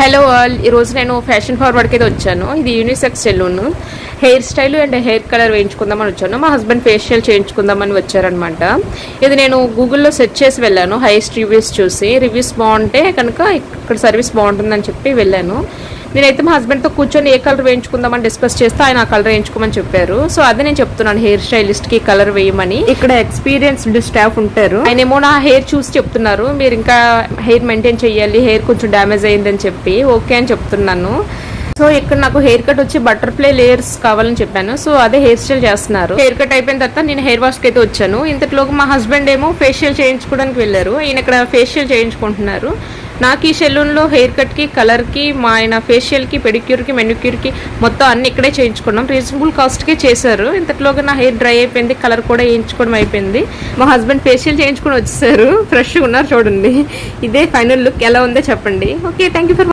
Hello all, ఈరోజు నేను fashion ఫార్వర్డ్కి అయితే వచ్చాను. ఇది unisex salon. Hair style and hair colour వేయించుకుందామని వచ్చాను. మా హస్బెండ్ ఫేషియల్ చేయించుకుందామని వచ్చారనమాట. ఇది నేను గూగుల్లో సెర్చ్ చేసి వెళ్ళాను. హైయెస్ట్ రివ్యూస్ చూసి, రివ్యూస్ బాగుంటే కనుక ఇక్కడ సర్వీస్ బాగుంటుందని చెప్పి వెళ్ళాను. నేనైతే మా హస్బెండ్తో కూర్చొని ఏ కలర్ వేయించుకుందామని డిస్కస్ చేస్తే ఆయన ఆ కలర్ వేయించుకోమని చెప్పారు. సో అదే నేను చెప్తున్నాను, హెయిర్ స్టైలిస్ట్కి కలర్ వేయమని. ఇక్కడ ఎక్స్పీరియన్స్డ్ స్టాఫ్ ఉంటారు. ఆయన ఏమో నా హెయిర్ చూసి చెప్తున్నారు, మీరు ఇంకా హెయిర్ మెయింటైన్ చేయాలి, హెయిర్ కొంచెం డ్యామేజ్ అయ్యిందని చెప్పి ఓకే అని చెప్తున్నాను. సో ఇక్కడ నాకు హెయిర్ కట్ వచ్చి బటర్ఫ్లై లేయర్స్ కావాలని చెప్పాను. సో అదే హెయిర్ స్టైల్ చేస్తున్నారు. హెయిర్ కట్ అయిపోయిన తర్వాత నేను హెయిర్ వాష్కి అయితే వచ్చాను. ఇంతలోకి మా హస్బెండ్ ఏమో ఫేషియల్ చేయించుకోవడానికి వెళ్ళారు. ఈయన ఇక్కడ ఫేషియల్ చేయించుకుంటున్నారు. నాకు ఈ సెలూన్లో హెయిర్ కట్కి, కలర్కి, మా ఆయన ఫేషియల్కి, పెడిక్యూర్కి, మెనిక్యూర్కి మొత్తం అన్ని ఇక్కడే చేయించుకున్నాం. రీజనబుల్ కాస్ట్కే చేశారు. ఇంతలోగా నా హెయిర్ డ్రై అయిపోయింది, కలర్ కూడా వేయించుకోవడం అయిపోయింది. మా హస్బెండ్ ఫేషియల్ చేయించుకొని వచ్చేసారు. ఫ్రెష్గా ఉన్నారు చూడండి. ఇదే ఫైనల్ లుక్. ఎలా ఉందో చెప్పండి. Okay, thank you for